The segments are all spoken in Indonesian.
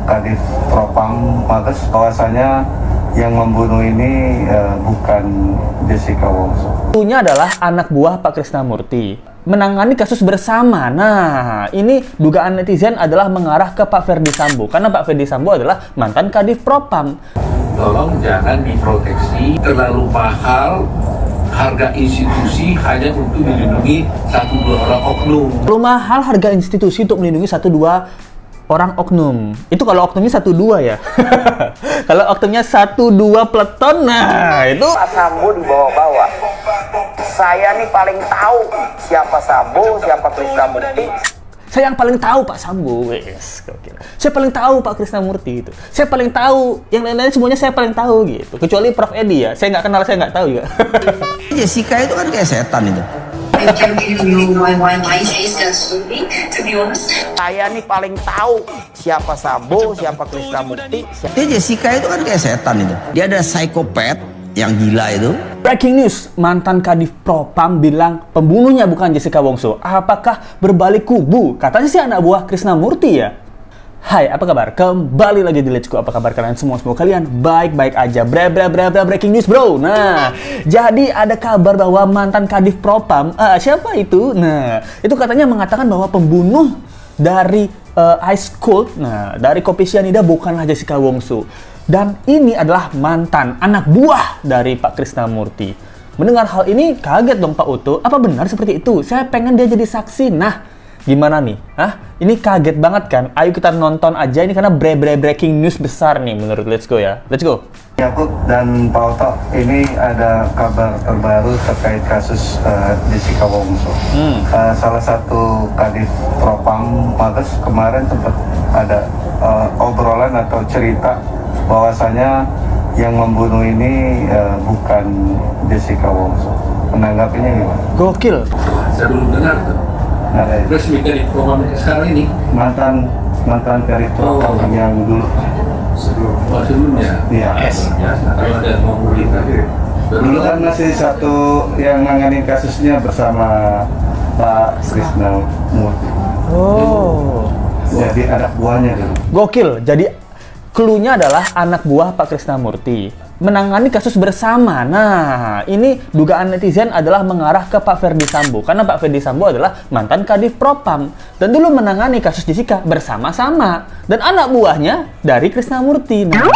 Kadif Propam Mabes bahwasanya yang membunuh ini bukan Jessica Wongso. Satunya adalah anak buah Pak Krisnamurti menangani kasus bersama. Nah, ini dugaan netizen adalah mengarah ke Pak Ferdi Sambo karena Pak Ferdi Sambo adalah mantan Kadif Propam. Tolong jangan diproteksi terlalu mahal harga institusi hanya untuk melindungi 1-2 orang oknum. Terlalu mahal harga institusi untuk melindungi 1-2 orang oknum. Itu kalau oknumnya 1-2 ya. Kalau oknumnya 1-2 peleton, nah itu Pak Sambo dibawa-bawa. Saya nih paling tahu siapa Sambo, siapa Krisnamurti. saya yang paling tahu Pak Sambo, wes. Saya paling tahu Pak Krisnamurti itu. Saya paling tahu, yang lain-lain semuanya saya paling tahu gitu. Kecuali Prof Edi ya, saya nggak kenal, saya nggak tahu juga. Jessica itu kan kayak setan itu. Saya nih paling tahu siapa Sambo, siapa Krisnamurti. Dia Jessica itu kan kayak setan itu. Dia ada psikopat yang gila itu. Breaking news, mantan Kadif Propam bilang pembunuhnya bukan Jessica Wongso. Apakah berbalik kubu? Katanya sih anak buah Krisnamurti ya. Hai, apa kabar? Kembali lagi di Let's Go. Apa kabar kalian semua kalian? Baik-baik aja. Breaking news bro. Nah, jadi ada kabar bahwa mantan Kadif Propam, siapa itu? Nah, itu katanya mengatakan bahwa pembunuh dari Ice Cold, nah dari Kopi Cyanida bukanlah Jessica Wongso. Dan ini adalah mantan anak buah dari Pak Krisnamurti. Mendengar hal ini kaget dong Pak Uto. Apa benar seperti itu? Saya pengen dia jadi saksi. Nah, gimana nih? Ini kaget banget kan? Ayo kita nonton aja ini karena breaking news besar nih menurut Let's Go ya. Let's go. Yakub dan Pak Oto, ini ada kabar terbaru terkait kasus Jessica Wongso. Salah satu Kadif Propam Mabes kemarin sempat ada obrolan atau cerita bahwasanya yang membunuh ini bukan Jessica Wongso. Menanggapinya gimana? Gokil. Saya belum dengar tuh. Resmi Kadif Propam sekarang ini Mantan Kadif Propam yang dulu. Sebelumnya. Iya. Kalau ada mau berita. Dulu kan masih satu yang nanganin kasusnya bersama Pak Krisnamurti. Oh. Jadi anak buahnya dulu. Gokil. Jadi clue-nya adalah anak buah Pak Krisnamurti menangani kasus bersama. Nah, ini dugaan netizen adalah mengarah ke Pak Ferdi Sambo karena Pak Ferdi Sambo adalah mantan Kadif Propam dan dulu menangani kasus Jessica bersama-sama dan anak buahnya dari Krisnamurti. Nah,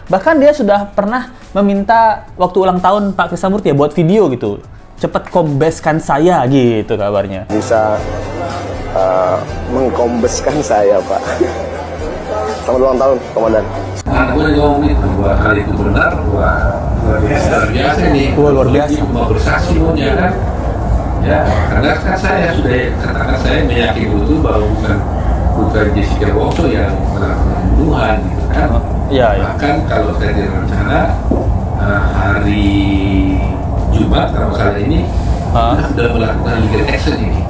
bahkan dia sudah pernah meminta waktu ulang tahun Pak Krisnamurti ya buat video gitu. Cepat kombeskan saya gitu kabarnya. Bisa mengkombeskan saya, Pak. Selamat ulang tahun, Komandan. Anak gue ngomong itu, bahwa hal itu benar, wah luar biasa nih. Luar biasa. Mau bersaksi ya kan? Ya, karena kan saya sudah katakan saya meyakini betul bahwa bukan Jessica Wongso yang melakukan pembunuhan gitu kan? Iya. Bahkan kalau saya direncana hari Jumat kalau salah ini sudah melakukan legal action ini.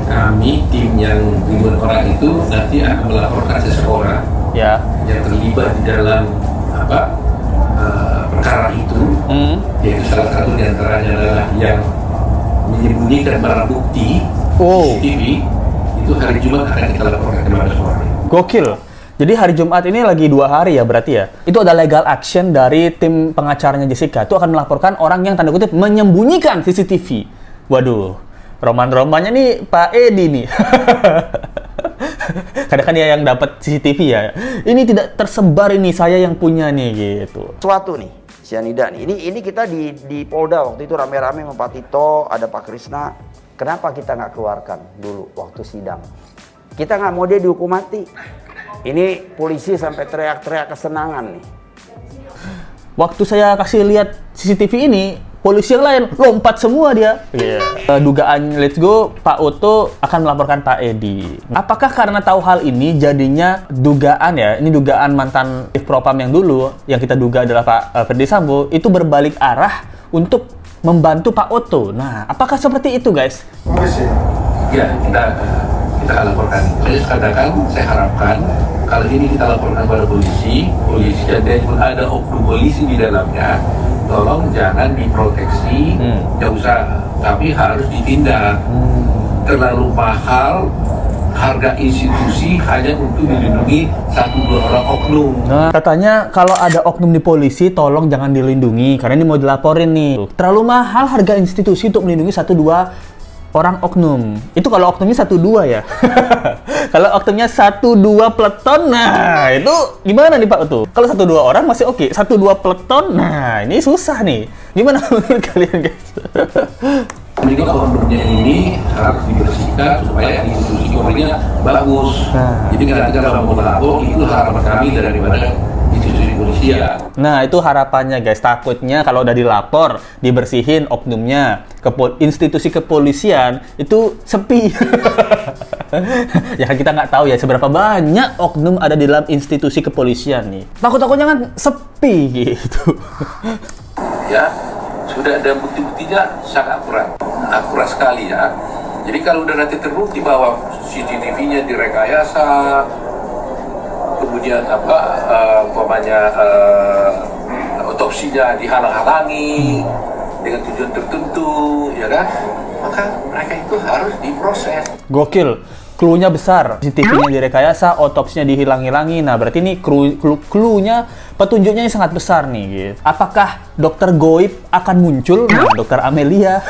Kami tim yang 5 orang itu nanti akan melaporkan seseorang yang terlibat di dalam perkara itu, yaitu salah satu diantaranya adalah yang menyembunyikan barang bukti CCTV. Itu hari Jumat akan kita laporkan ke Mabes Polri. Gokil. Jadi hari Jumat ini lagi 2 hari ya berarti ya. Itu ada legal action dari tim pengacaranya Jessica. Itu akan melaporkan orang yang tanda kutip menyembunyikan CCTV. Waduh, roman-romannya nih Pak Edi nih. Kadang-kadang dia yang dapat CCTV ya. Ini tidak tersebar ini, saya yang punya nih gitu. Suatu nih, Cyanida nih. Ini kita di Polda waktu itu rame-rame sama Pak Tito, ada Pak Krisna. Kenapa kita nggak keluarkan dulu waktu sidang? Kita nggak mau dia dihukum mati. Ini polisi sampai teriak-teriak kesenangan nih. Waktu saya kasih lihat CCTV ini, polisi yang lain lompat semua dia. Dugaan Let's Go, Pak Oto akan melaporkan Pak Edi. Apakah karena tahu hal ini jadinya dugaan ya, ini dugaan mantan Kadif Propam yang dulu, yang kita duga adalah Pak Ferdi Sambo, itu berbalik arah untuk membantu Pak Oto. Nah, apakah seperti itu guys? Ya, kita laporkan. Saya katakan, saya harapkan kalau ini kita laporkan pada polisi dan pun ada oknum polisi di dalamnya, tolong jangan diproteksi, nggak usah, tapi harus ditindak. Terlalu mahal harga institusi hanya untuk melindungi 1-2 orang oknum. Nah, katanya kalau ada oknum di polisi, tolong jangan dilindungi karena ini mau dilaporin nih. Terlalu mahal harga institusi untuk melindungi 1-2 orang oknum. Itu kalau oknumnya 1-2 ya. Kalau oknumnya 1-2 peleton, nah itu gimana nih Pak tuh? Kalau 1-2 orang masih oke, 1-2 peleton, nah ini susah nih. Gimana menurut kalian guys? Jadi oknumnya ini harus dibersihkan supaya institusi Polri-nya bagus. Jadi nanti kalau mau melapor itu harapan kami daripada institusi kepolisian. Nah itu harapannya guys, takutnya kalau udah dilapor, dibersihin oknumnya ke institusi kepolisian itu sepi. Ya kan kita nggak tahu ya seberapa banyak oknum ada di dalam institusi kepolisian nih. Takut-takutnya kan sepi gitu. Ya, sudah ada bukti-buktinya sangat akurat sekali ya. Jadi kalau udah nanti terbukti bahwa CCTV-nya direkayasa, kemudian otopsinya dihalang-halangi dengan tujuan tertentu, ya kan? Maka mereka itu harus diproses. Gokil, clue-nya besar. CCTV-nya direkayasa, otopsinya dihilang-hilangi. Nah, berarti ini clue-nya, petunjuknya ini sangat besar nih. Gitu. Apakah dokter goib akan muncul? Nah, dokter Amelia.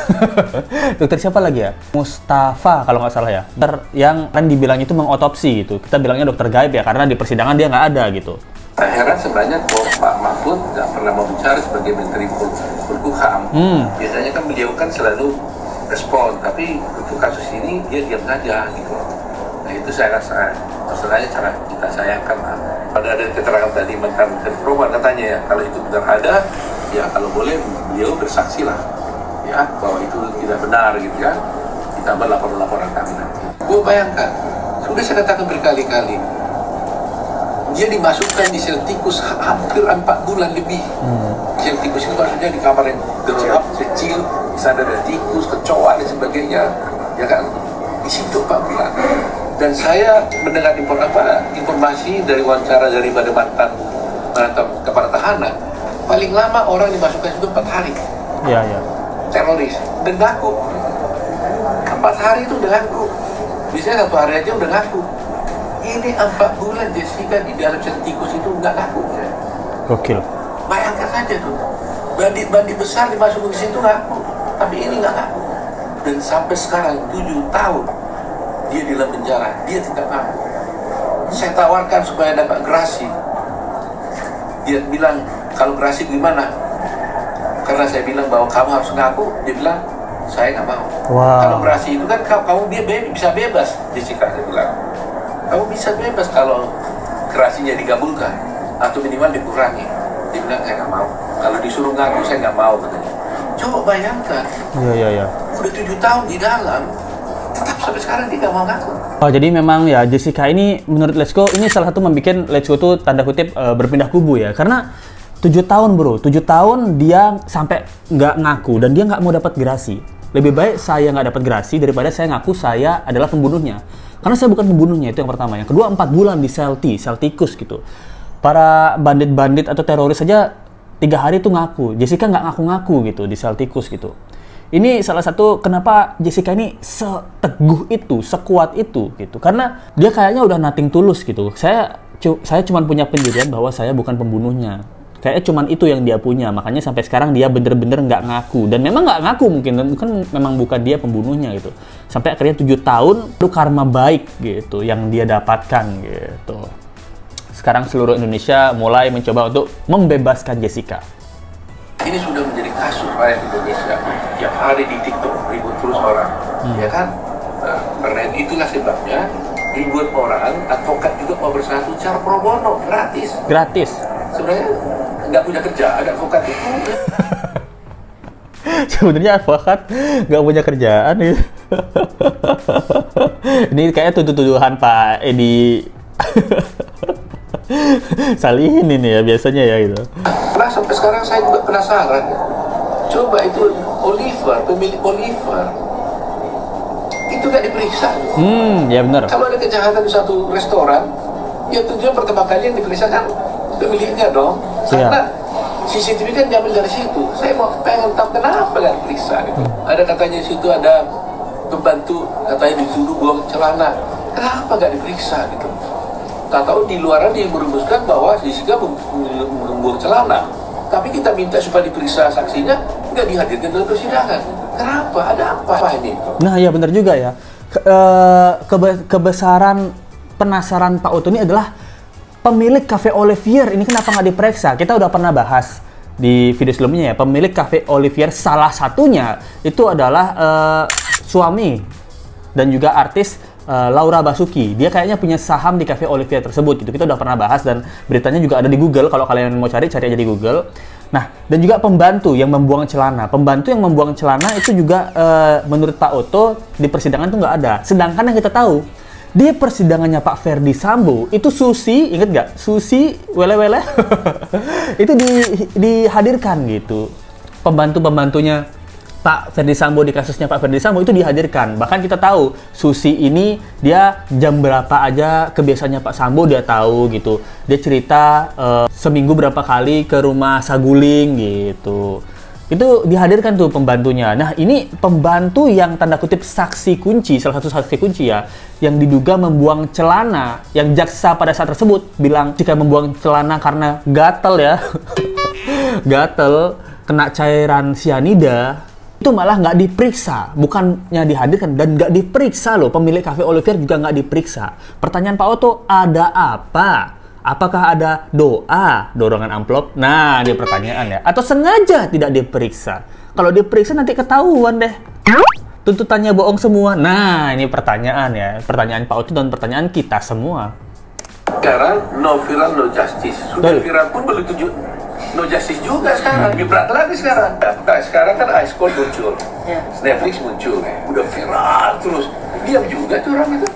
Dokter siapa lagi ya? Mustafa, kalau nggak salah ya. Dokter yang kan dibilang itu mengotopsi gitu. Kita bilangnya dokter gaib ya, karena di persidangan dia nggak ada gitu. Saya heran sebenarnya kok Pak Mahfud nggak pernah mau bicara sebagai Menteri Polhukam. Biasanya kan beliau kan selalu respon, tapi untuk kasus ini dia diam saja gitu. Nah itu saya rasa masalahnya cara kita sayangkan. Ada keterangan tadi mantan Menteri Propam katanya ya, kalau itu benar ada, ya kalau boleh beliau bersaksi lah, ya bahwa itu tidak benar gitu kan. Ditambah laporan-laporan kami nanti. Gue bayangkan, sudah saya katakan berkali-kali, dia dimasukkan di sel tikus hampir 4 bulan lebih. Sel tikus itu maksudnya di kamar yang gelap, kecil, di sana ada tikus, kecoa dan sebagainya, ya kan? Di situ 4 bulan. Dan saya mendengar informasi dari wawancara daripada mantan kepala tahanan, paling lama orang dimasukkan itu 4 hari. Iya, iya. Teroris, dan ngaku. 4 hari itu udah ngaku. Biasanya 1 hari aja udah ngaku. Ini 4 bulan Jessica di dalam sel tikus itu nggak ngaku. Gokil. Bayangkan saja tuh, bandit-bandit besar dimasukin ke situ ngaku, tapi ini nggak ngaku. Dan sampai sekarang 7 tahun dia di dalam penjara, dia tidak ngaku. Saya tawarkan supaya dapat gerasi. Dia bilang, kalau gerasi gimana? Karena saya bilang bahwa kamu harus ngaku, dia bilang, saya nggak mau. Wow. Kalau gerasi itu kan kamu bisa bebas, Jessica, saya bilang. Kamu bisa bebas kalau gerasinya digabungkan atau minimal dikurangi. Dia bilang saya nggak mau. Kalau disuruh ngaku saya nggak mau katanya. Coba bayangkan. Iya. Udah 7 tahun di dalam, tetap sampai sekarang dia nggak mau ngaku. Oh, jadi memang ya Jessica ini menurut Let's Go ini salah satu membuat Let's Go tuh tanda kutip berpindah kubu ya. Karena 7 tahun bro, 7 tahun dia sampai nggak ngaku dan dia nggak mau dapat gerasi. Lebih baik saya nggak dapat gerasi daripada saya ngaku saya adalah pembunuhnya. Karena saya bukan pembunuhnya, itu yang pertama. Yang kedua, 4 bulan di sel tikus gitu. Para bandit-bandit atau teroris saja 3 hari itu ngaku. Jessica nggak ngaku-ngaku gitu di sel tikus gitu. Ini salah satu kenapa Jessica ini seteguh itu, sekuat itu gitu. Karena dia kayaknya udah nothing tulus gitu. Saya cuma punya pendirian bahwa saya bukan pembunuhnya. Kayaknya cuman itu yang dia punya, makanya sampai sekarang dia bener-bener nggak ngaku. Dan memang nggak ngaku mungkin memang bukan dia pembunuhnya gitu. Sampai akhirnya 7 tahun, itu karma baik gitu yang dia dapatkan gitu. Sekarang seluruh Indonesia mulai mencoba untuk membebaskan Jessica. Ini sudah menjadi kasus rakyat Indonesia. Tiap hari di TikTok ribut terus orang, ya kan? Karena itulah sebabnya ribuan orang advokat juga mau bersatu secara pro bono, gratis. Gratis. Sebenarnya nggak punya kerja, ada advokat itu. Sebenarnya advokat nggak punya kerjaan gitu. Ini kayaknya tuduhan Pak Edi Salihin ini ya biasanya ya gitu. Nah sampai sekarang saya juga penasaran. Coba itu Oliver, pemilik Oliver, itu nggak diperiksa. Ya benar. Kalau ada kejahatan di satu restoran, ya tujuan pertama kali yang diperiksa kan pemiliknya dong. Karena CCTV kan diambil dari situ. Saya mau pengen tahu kenapa nggak diperiksa gitu. Ada katanya di situ ada pembantu katanya disuruh buang celana. Kenapa nggak diperiksa gitu? Tahu di luaran dia merumuskan bahwa Jessica membuang celana. Tapi kita minta supaya diperiksa saksinya, nggak dihadirkan dalam persidangan. Kenapa? Ada apa ini? Nah ya benar juga ya. Kebesaran penasaran Pak Oto ini adalah pemilik Cafe Olivier. Ini kenapa nggak diperiksa? Kita udah pernah bahas di video sebelumnya ya. Pemilik Cafe Olivier salah satunya itu adalah suami dan juga artis Laura Basuki. Dia kayaknya punya saham di Cafe Olivier tersebut gitu. Kita udah pernah bahas dan beritanya juga ada di Google. Kalau kalian mau cari aja di Google. Nah, dan juga pembantu yang membuang celana. Pembantu yang membuang celana itu juga menurut Pak Oto di persidangan itu nggak ada. Sedangkan yang kita tahu di persidangannya Pak Ferdy Sambo itu Susi, inget nggak? Susi wele-wele itu dihadirkan gitu. Pembantunya Pak Ferdy Sambo di kasusnya Pak Ferdy Sambo itu dihadirkan. Bahkan kita tahu Susi ini dia jam berapa aja kebiasaannya Pak Sambo dia tahu gitu. Dia cerita seminggu berapa kali ke rumah Saguling gitu. Itu dihadirkan tuh pembantunya. Nah ini pembantu yang tanda kutip saksi kunci, salah satu saksi kunci ya, yang diduga membuang celana, yang jaksa pada saat tersebut bilang jika membuang celana karena gatel ya, gatel, kena cairan sianida, itu malah nggak diperiksa, bukannya dihadirkan dan nggak diperiksa loh. Pemilik Cafe Olivier juga nggak diperiksa. Pertanyaan Pak Oto, ada apa? Apakah ada dorongan amplop? Nah, ini pertanyaan ya. Atau sengaja tidak diperiksa? Kalau diperiksa nanti ketahuan deh. Tuntutannya bohong semua. Nah, ini pertanyaan ya. Pertanyaan Pak Oto dan pertanyaan kita semua. Sekarang no viral, no justice. Sudah viral pun belum tujuh. No justice juga sekarang, lebih berat lagi sekarang. Nah, sekarang kan Ice Cold muncul, Netflix muncul, udah viral terus. Diam juga tuh orang itu.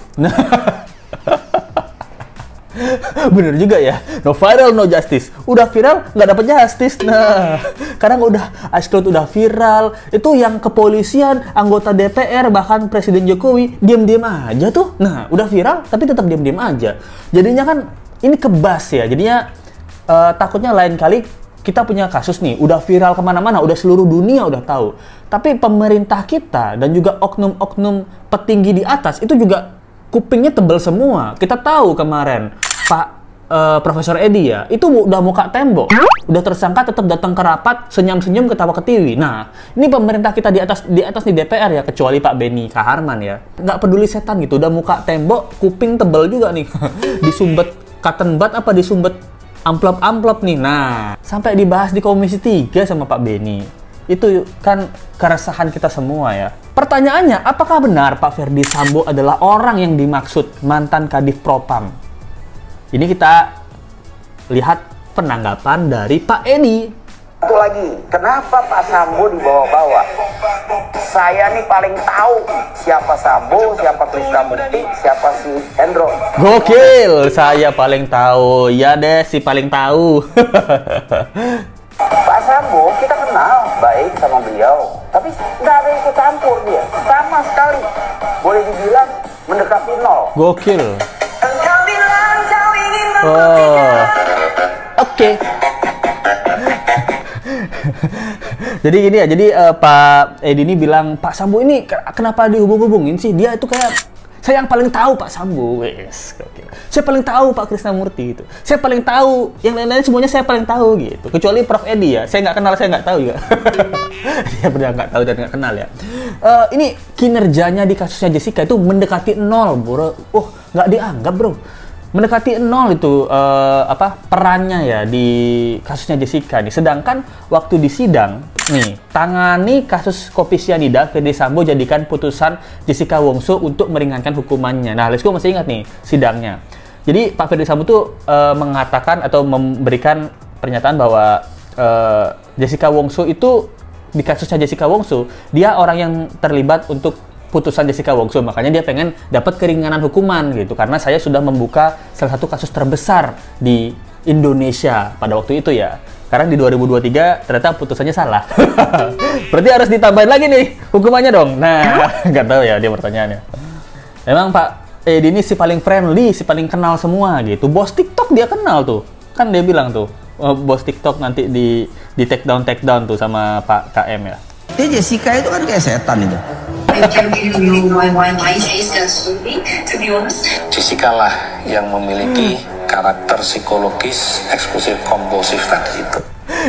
Bener juga ya, no viral no justice. Udah viral nggak dapet justice. Nah, kadang udah Ice Cold udah viral, itu yang kepolisian, anggota DPR, bahkan Presiden Jokowi diam-diam aja tuh. Nah, udah viral tapi tetap diam-diam aja. Jadinya kan ini kebas ya. Jadinya takutnya lain kali kita punya kasus nih, udah viral kemana-mana, udah seluruh dunia udah tahu. Tapi pemerintah kita dan juga oknum-oknum petinggi di atas itu juga kupingnya tebel semua. Kita tahu kemarin Pak Profesor Edi ya, itu udah muka tembok, udah tersangka tetap datang ke rapat, senyum-senyum ketawa ketiwi. Nah, ini pemerintah kita di atas di DPR ya, kecuali Pak Beni Kaharman ya, nggak peduli setan gitu, udah muka tembok, kuping tebel juga nih, disumbet cotton bud apa disumbet amplop-amplop nih. Nah, sampai dibahas di Komisi 3 sama Pak Beni. Itu kan keresahan kita semua ya. Pertanyaannya, apakah benar Pak Ferdy Sambo adalah orang yang dimaksud mantan Kadif Propam? Ini kita lihat penanggapan dari Pak Edi. Satu lagi, kenapa Pak Sambo dibawa-bawa? Saya nih paling tahu siapa Sambo, siapa Krisnamurti, siapa si Hendro. Gokil, saya paling tahu. Ya deh, si paling tahu. Pak Sambo kita kenal baik sama beliau, tapi nggak ada yang ikut campur dia, sama sekali. Boleh dibilang mendekati nol. Gokil. Oh, oke. Jadi gini ya, jadi Pak Edi ini bilang, Pak Sambo ini kenapa dihubung-hubungin sih? Dia itu kayak, saya yang paling tahu Pak Sambo, wes. Saya paling tahu Pak Krisnamurti itu. Saya paling tahu, yang lain-lain semuanya saya paling tahu gitu. Kecuali Prof Edi ya, saya nggak kenal, saya nggak tahu juga. Dia benar nggak tahu dan nggak kenal ya. Ini kinerjanya di kasusnya Jessica itu mendekati nol, bro. Nggak dianggap bro. Mendekati nol itu perannya ya di kasusnya Jessica nih. Sedangkan waktu di sidang nih, tangani kasus kopi sianida, Ferdy Sambo jadikan putusan Jessica Wongso untuk meringankan hukumannya. Nah, Lesko masih ingat nih sidangnya. Jadi Pak Ferdy Sambo tuh mengatakan atau memberikan pernyataan bahwa Jessica Wongso itu di kasusnya Jessica Wongso, dia orang yang terlibat untuk putusan Jessica Wongso, makanya dia pengen dapat keringanan hukuman gitu, karena saya sudah membuka salah satu kasus terbesar di Indonesia pada waktu itu ya. Sekarang di 2023 ternyata putusannya salah. Berarti harus ditambahin lagi nih hukumannya dong. Nah, nggak tahu ya dia pertanyaannya. Emang Pak Edi ini si paling friendly, si paling kenal semua gitu. Bos TikTok dia kenal tuh, kan dia bilang tuh bos TikTok nanti di take down tuh sama Pak KM ya. Dia Jessica itu kan kayak setan itu. Jessica lah yang memiliki karakter psikologis eksklusif kompulsif tadi itu.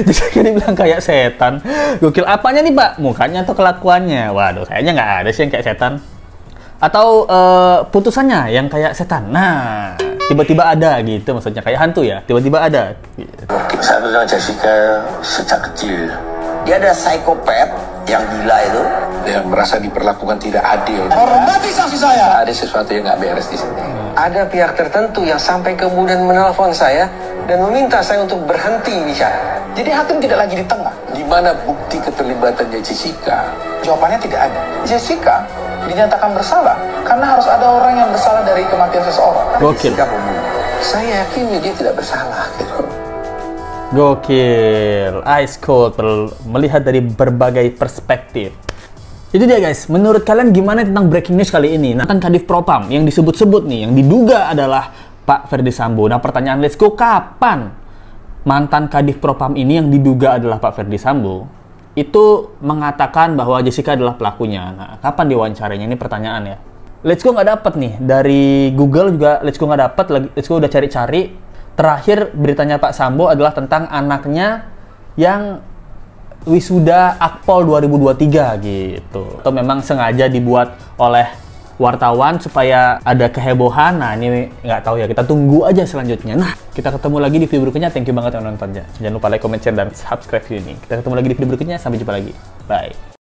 Jessica dibilang kayak setan. Gokil. Apanya nih Pak? Mukanya atau kelakuannya? Waduh, kayaknya nggak ada sih yang kayak setan. Atau putusannya yang kayak setan. Nah, tiba-tiba ada gitu, maksudnya kayak hantu ya. Tiba-tiba ada. Saya dengan Jessica sejak kecil. Dia ada psikopat yang gila itu. Yang merasa diperlakukan tidak adil. Hormati saksi saya. Ada sesuatu yang nggak beres di sini. Ada pihak tertentu yang sampai kemudian menelpon saya dan meminta saya untuk berhenti bicara. Jadi hakim tidak lagi di tengah. Di mana bukti keterlibatannya Jessica? Jawabannya tidak ada. Jessica dinyatakan bersalah karena harus ada orang yang bersalah dari kematian seseorang. Gokil. Saya yakin dia tidak bersalah. Gitu. Gokil, ice cold, melihat dari berbagai perspektif. Itu dia guys, menurut kalian gimana tentang breaking news kali ini? Nah, kan Kadif Propam yang disebut-sebut nih, yang diduga adalah Pak Ferdy Sambo. Nah, pertanyaan let's go, kapan mantan Kadif Propam ini yang diduga adalah Pak Ferdy Sambo itu mengatakan bahwa Jessica adalah pelakunya? Nah, kapan diwawancaranya? Ini pertanyaan ya. Let's go nggak dapet nih, dari Google juga Let's go nggak dapet, Let's go udah cari-cari. Terakhir beritanya Pak Sambo adalah tentang anaknya yang wisuda Akpol 2023 gitu. Atau memang sengaja dibuat oleh wartawan supaya ada kehebohan. Nah ini nggak tahu ya, kita tunggu aja selanjutnya. Nah kita ketemu lagi di video berikutnya. Thank you banget yang nontonnya. Jangan lupa like, comment, share, dan subscribe video ini. Kita ketemu lagi di video berikutnya. Sampai jumpa lagi. Bye.